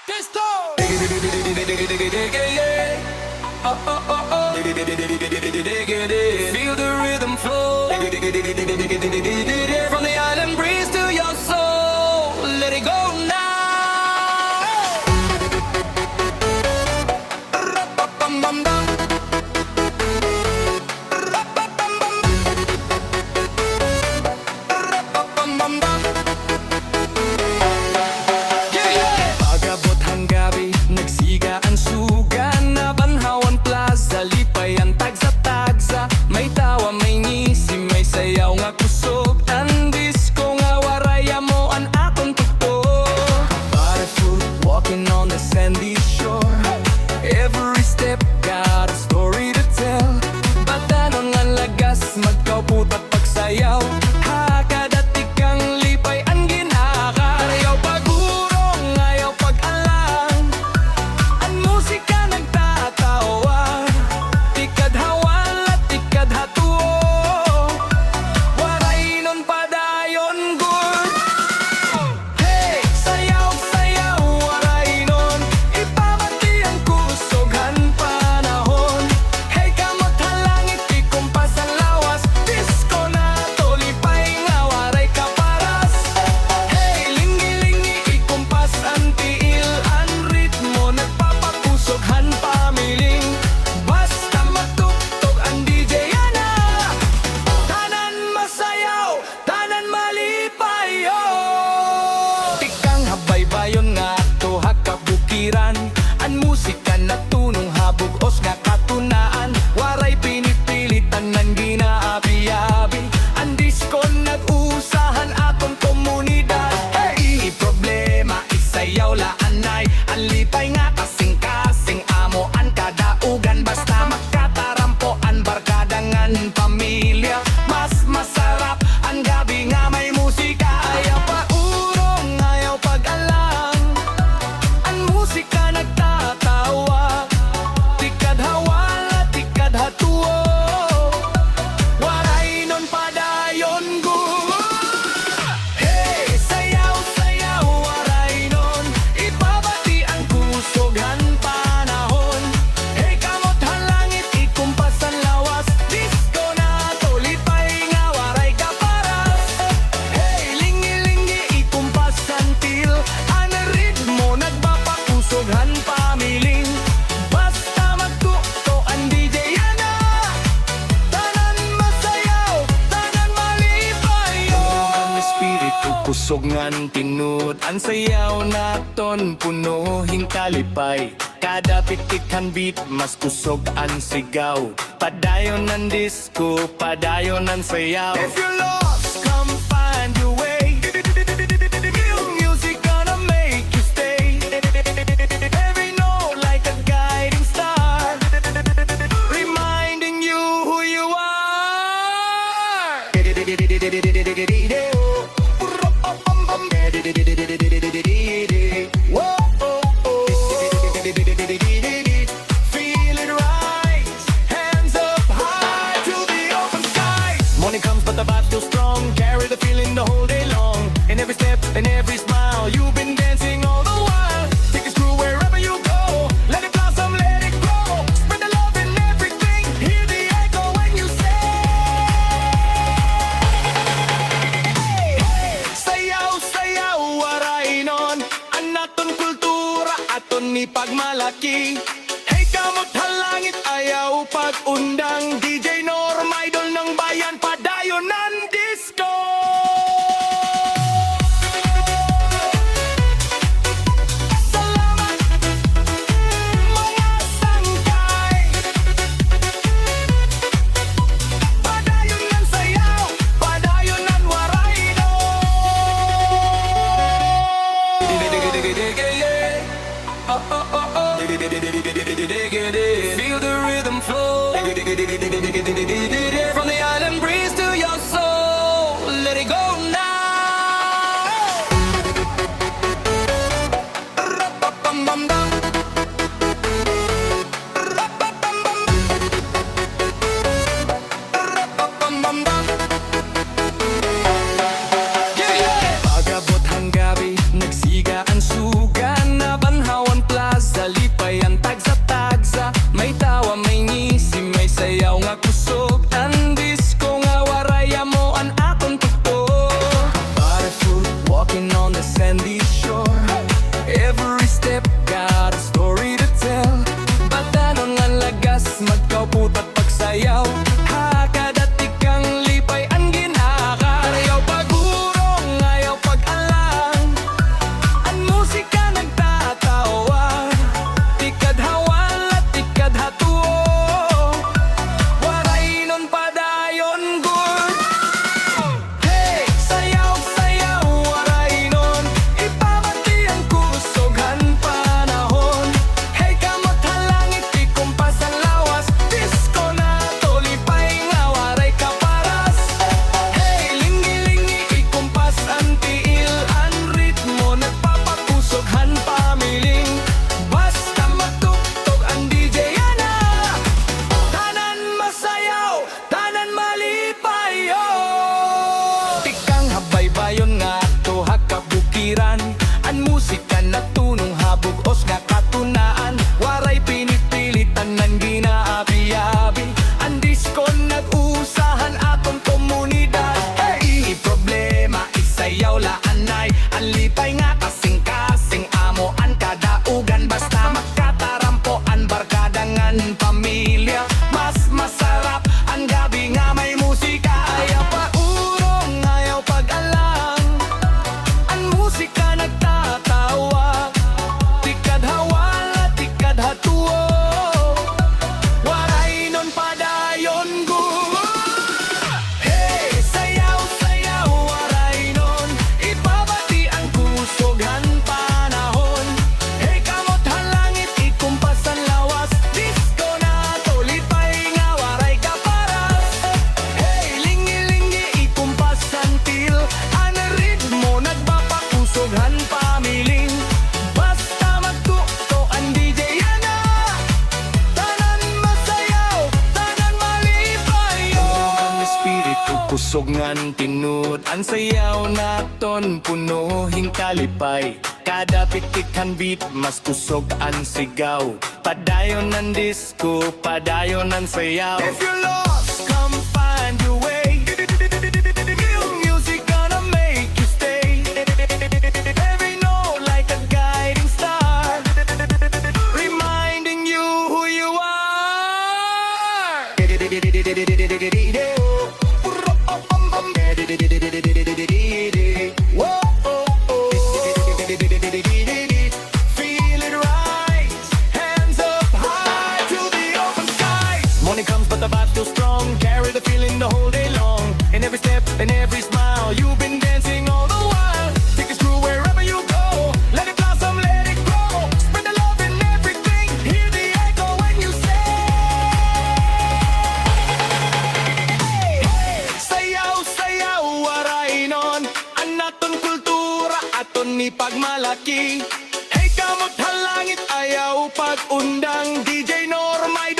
Testo! Feel the rhythm flow from the island breeze to your soul. Let it go now. Pag-abot hang gabi, nagsiga ang suga na Banhawan Plaza, lipayan tagsa-tagsa. May tawa, may ngisi, may sayaw nga kusog. Ang disco nga waraya mo ang akong tugtog. Barefoot, walking on the sandy shore. Every step got a story to tell. Batanong ang lagas, magkaupot at pagsayaw. Hakadati kang lipay ang ginakar. Ayaw pag-urong, ayaw pag-alang. Ang musika nagtatawa. Tikad hawal at tikad hatuo. Waray nun padayon good. Hey, sayaw, sayaw, waray nun. Ipamati ang kusoghan panahon. Hey, kamot halangit, ikumpas ang lawas. Disco na tolipay nga waray kaparas. Hey, lingi-lingi, ikumpas ang tiil. Ang ritmo nagpapakusoghan pamiling. Basta magtuktok ang DJ ana. Tanan masayaw, tanan malipayo. Tikang habay-bayon nga tuha kabukiran. Ang musika na tunong habog-os nga katunaan. Waray pinipilitan ng ginaabi-abi. Ang disco nag-usahan atong komunidad. Hey, problema isayaw laanay. Ang lipay nga kasing-kasing amo ang kadaugan. Basta makatarampo ang barkadangan pamilya. Mas masarap ang gabi nga may musika. Ayaw pa urong, ayaw pag-alang. Ang musika nagtatawa. Tikad hawal at tikad hatuo. Waray nun padayon good. Hey, sayaw, sayaw, waray nun. Ipabati ang kusoghan panahon. Hey, kamot halangit, ikumpas ang lawas. Disco na tolipay nga waray kaparas. Hey, lingi-lingi, ikumpas ang til. Ang ritmo nagpapakusoghan pamiling. Basta magtukto ang DJ ana. Tanan masayaw, tanan malipayo. Ang espiritu kusog ngan tinud. Ang sayaw naton punuhing kalipay. Kada pitikhan beat mas kusog ang sigaw. Padayon ng disco, padayon ng sayaw. If you're lost, come find your way. Music gonna make you stay. Every note like a guiding star, reminding you who you are. Feel it rise, hands up high to the open skies. Morning comes but the vibe still strong. Carry the feeling the whole day long. In every step, in every smile, you've been dancing all the while. Take it through wherever you go. Let it blossom, let it grow. Spread the love in everything. Hear the echo when you say, hey, sayaw, sayaw, waray nun. Ang naton kultura, aton ni pagmalaki. Hey, kamot halangit, ayaw pag-undang. DJ Norm, idol ng bayan, padayon ng disco. Salamat, mga sangkay. Padayon ng sayaw, padayon ng waray nun. Feel the rhythm flow from the island breeze to your soul. Let it go now. Pag-abot hang gabi, nagsiga ang suga na Banhawan ngan tinud ang sayaw naton punuhing kalipay. Kada pitik kan beat mas kusog ang sigaw. Padayon ng disco, padayon ng sayaw. If you're lost, come find your way. Music gonna make you stay. Every note like a guiding star, reminding you who you are. Feel it rise, hands up high to the open skies. Morning comes but the vibe's still strong. Carry the feeling the whole day long. In every step, in every smile, you've been dancing all the while. Take this crew wherever you go. Let it blossom, let it grow. Spread the love in everything. Hear the echo when you say, sayaw, sayaw, waray nun. Ang naton kultura, aton ni pagmalaki. Hey, kamot halangit, ayaw pag-undang. DJ Normay